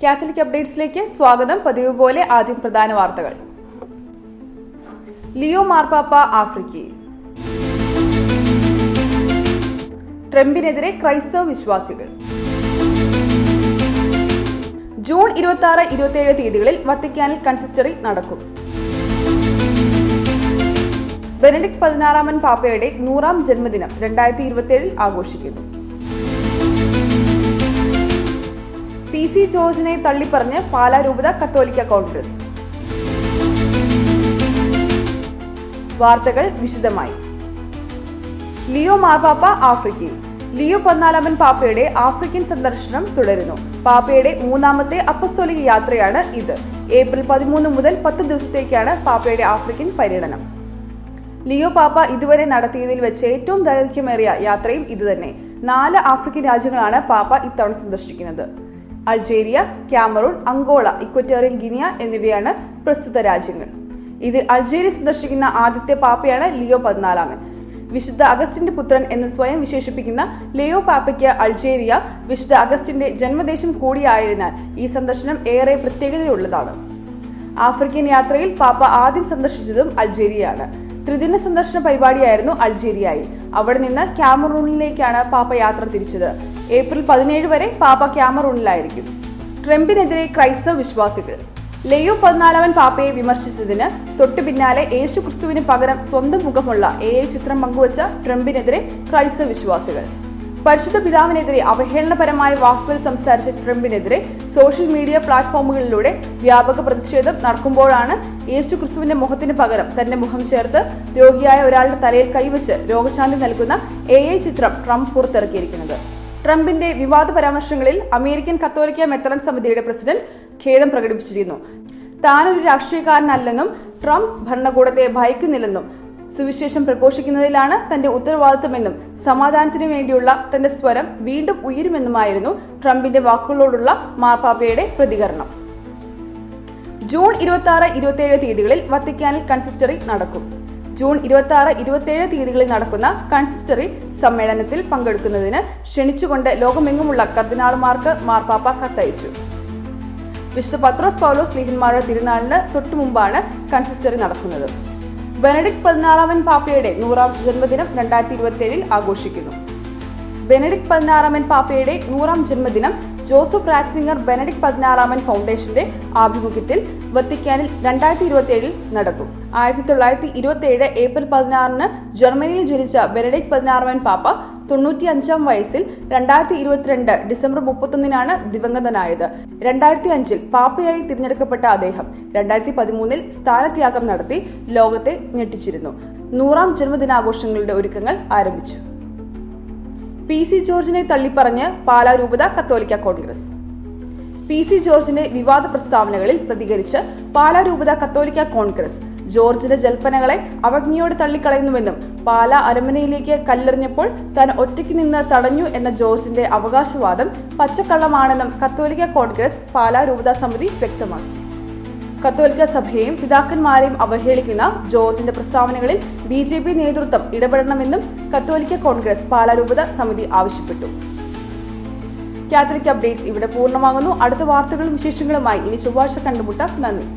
Catholic അപ്ഡേറ്റ്സിലേക്ക് സ്വാഗതം. പതിവ് പോലെ ആദ്യം പ്രധാന വാർത്തകൾ. ലിയോ മാർപ്പാപ്പ ആഫ്രിക്കയിൽ. ട്രംപിനെതിരെ ക്രൈസ്തവ വിശ്വാസികൾ. ജൂൺ 26-27 തീയതികളിൽ വത്തിക്കാനിൽ കൺസിസ്റ്ററി നടക്കും. ബെനഡിക്ട് 16 പാപ്പയുടെ 100ാം ജന്മദിനം 2027 ആഘോഷിക്കുന്നു. PC ജോർജിനെ തള്ളിപ്പറഞ്ഞ് പാലാ രൂപത കത്തോലിക്ക കോൺഗ്രസ്. വാർത്തകൾ വിശദമായി. ലിയോ മാർപ്പാപ്പ ആഫ്രിക്കയിൽ. ലിയോ 14 പാപ്പയുടെ ആഫ്രിക്കൻ സന്ദർശനം തുടരുന്നു. പാപ്പയുടെ 3ാമത്തെ അപ്പസ്തോലിക യാത്രയാണ് ഇത്. ഏപ്രിൽ 13 മുതൽ 10 ദിവസത്തേക്കാണ് പാപ്പയുടെ ആഫ്രിക്കൻ പര്യടനം. ലിയോ പാപ്പ ഇതുവരെ നടത്തിയതിൽ വെച്ച് ഏറ്റവും ദൈർഘ്യമേറിയ യാത്രയും ഇതുതന്നെ. 4 ആഫ്രിക്കൻ രാജ്യങ്ങളാണ് പാപ്പ ഇത്തവണ സന്ദർശിക്കുന്നത്. Algeria, Cameroon, Angola, Equatorial Guinea എന്നിവയാണ് പ്രസ്തുത രാജ്യങ്ങൾ. ഇതിൽ അൾജീരിയ സന്ദർശിക്കുന്ന ആദ്യത്തെ പാപ്പയാണ് ലിയോ 14. വിശുദ്ധ അഗസ്റ്റിന്റെ പുത്രൻ എന്ന് സ്വയം വിശേഷിപ്പിക്കുന്ന ലിയോ പാപ്പയ്ക്ക് അൾജീരിയ വിശുദ്ധ അഗസ്റ്റിന്റെ ജന്മദേശം കൂടിയായതിനാൽ ഈ സന്ദർശനം ഏറെ പ്രത്യേകതയുള്ളതാണ്. ആഫ്രിക്കൻ യാത്രയിൽ പാപ്പ ആദ്യം സന്ദർശിച്ചതും അൾജീരിയയാണ്. ത്രിദിന സന്ദർശന പരിപാടിയായിരുന്നു അൾജീരിയയിൽ. അവിടെ നിന്ന് ക്യാമറൂണിലേക്കാണ് പാപ്പ യാത്ര തിരിച്ചത്. ഏപ്രിൽ 17 വരെ പാപ്പ ക്യാമറൂണിലായിരിക്കും. ട്രംപിനെതിരെ ക്രൈസ്തവ വിശ്വാസികൾ. ലിയോ 14 പാപ്പയെ വിമർശിച്ചതിന് തൊട്ടു പിന്നാലെ യേശു ക്രിസ്തുവിന് പകരം സ്വന്തം മുഖമുള്ള AI ചിത്രം പങ്കുവച്ച ട്രംപിനെതിരെ ക്രൈസ്തവ വിശ്വാസികൾ. പരിശുദ്ധ പിതാവിനെതിരെ അവഹേളനപരമായ വാക്കുകൾ സംസാരിച്ച ട്രംപിനെതിരെ സോഷ്യൽ മീഡിയ പ്ലാറ്റ്ഫോമുകളിലൂടെ വ്യാപക പ്രതിഷേധം നടക്കുമ്പോഴാണ് യേശു ക്രിസ്തുവിന്റെ മുഖത്തിന് പകരം തന്റെ മുഖം ചേർത്ത് രോഗിയായ ഒരാളുടെ തലയിൽ കൈവച്ച് രോഗശാന്തി നൽകുന്ന AI ചിത്രം ട്രംപ് പുറത്തിറക്കിയിരിക്കുന്നത്. ട്രംപിന്റെ വിവാദ പരാമർശങ്ങളിൽ അമേരിക്കൻ കത്തോലിക്ക മെത്രാൻ സമിതിയുടെ പ്രസിഡന്റ് ഖേദം പ്രകടിപ്പിച്ചിരുന്നു. താനൊരു രാഷ്ട്രീയക്കാരനല്ലെന്നും ട്രംപ് ഭരണകൂടത്തെ ഭയക്കുന്നില്ലെന്നും സുവിശേഷം പ്രഘോഷിക്കുന്നതിലാണ് തന്റെ ഉത്തരവാദിത്തമെന്നും സമാധാനത്തിനു വേണ്ടിയുള്ള തന്റെ സ്വരം വീണ്ടും ഉയരുമെന്നുമായിരുന്നു ട്രംപിന്റെ വാക്കുകളോടുള്ള മാർപ്പാപ്പയുടെ പ്രതികരണം. ജൂൺ 26-27 തീയതികളിൽ വത്തിക്കാനിൽ കൺസിസ്റ്ററി നടക്കും. ജൂൺ 26-27 തീയതികളിൽ നടക്കുന്ന കൺസിസ്റ്ററി സമ്മേളനത്തിൽ പങ്കെടുക്കുന്നതിന് ക്ഷണിച്ചുകൊണ്ട് ലോകമെങ്ങുമുള്ള കർദിനാൾമാർക്ക് മാർപ്പാപ്പ കത്തയച്ചു. വിശുദ്ധ പത്രോസ് പൗലോസ് ശ്ലീഹന്മാരുടെ തിരുനാളിന് തൊട്ടുമുമ്പാണ് കൺസിസ്റ്ററി നടക്കുന്നത്. ബെനഡിക്ട് 16 പാപ്പയുടെ 100ാം ജന്മദിനം 2027 ആഘോഷിക്കുന്നു. ബെനഡിക്ട് 16 പാപ്പയുടെ 100ാം ജന്മദിനം ജോസഫ് റാറ്റ്സിംഗർ ബെനഡിക്ട് 16 ഫൗണ്ടേഷന്റെ ആഭിമുഖ്യത്തിൽ വത്തിക്കാനിൽ 2027 നടക്കും. 1927 ഏപ്രിൽ 16 ജർമ്മനിയിൽ ജനിച്ച ബെനഡിക്ട് 16 പാപ്പ 95ാം വയസ്സിൽ 2022 ഡിസംബർ 31 ദിവംഗതനായത്. 2005 പാപ്പയായി തിരഞ്ഞെടുക്കപ്പെട്ട അദ്ദേഹം 2013 സ്ഥാനത്യാഗം നടത്തി ലോകത്തെ ഞെട്ടിച്ചിരുന്നു. 100ാം ജന്മദിനാഘോഷങ്ങളുടെ ഒരുക്കങ്ങൾ ആരംഭിച്ചു. PC ജോർജിനെ തള്ളിപ്പറഞ്ഞ് പാലാ രൂപത കത്തോലിക്ക കോൺഗ്രസ്. PC ജോർജിന്റെ വിവാദ പ്രസ്താവനകളിൽ പ്രതികരിച്ച് പാലാ രൂപത കത്തോലിക്ക കോൺഗ്രസ് ജോർജിന്റെ ജൽപ്പനകളെ അവജ്ഞയോടെ തള്ളിക്കളയുന്നുവെന്നും പാലാ അരമനയിലേക്ക് കല്ലെറിഞ്ഞപ്പോൾ താൻ ഒറ്റയ്ക്ക് നിന്ന് തടഞ്ഞു എന്ന ജോർജിന്റെ അവകാശവാദം പച്ചക്കള്ളമാണെന്നും കത്തോലിക്ക കോൺഗ്രസ് പാലാ രൂപതാ സമിതി വ്യക്തമാക്കി. കത്തോലിക്ക സഭയെയും പിതാക്കന്മാരെയും അവഹേളിക്കുന്ന ജോർജിന്റെ പ്രസ്താവനകളിൽ BJP നേതൃത്വം ഇടപെടണമെന്നും കത്തോലിക്ക കോൺഗ്രസ് പാലാ രൂപത സമിതി ആവശ്യപ്പെട്ടു. കാത്തലിക് അപ്ഡേറ്റ്സ് ഇവിടെ പൂർണ്ണമാകുന്നു. അടുത്ത വാർത്തകളും വിശേഷങ്ങളുമായി ഇനി ചൊവ്വാഴ്ച കണ്ടുമുട്ടാം. നന്ദി.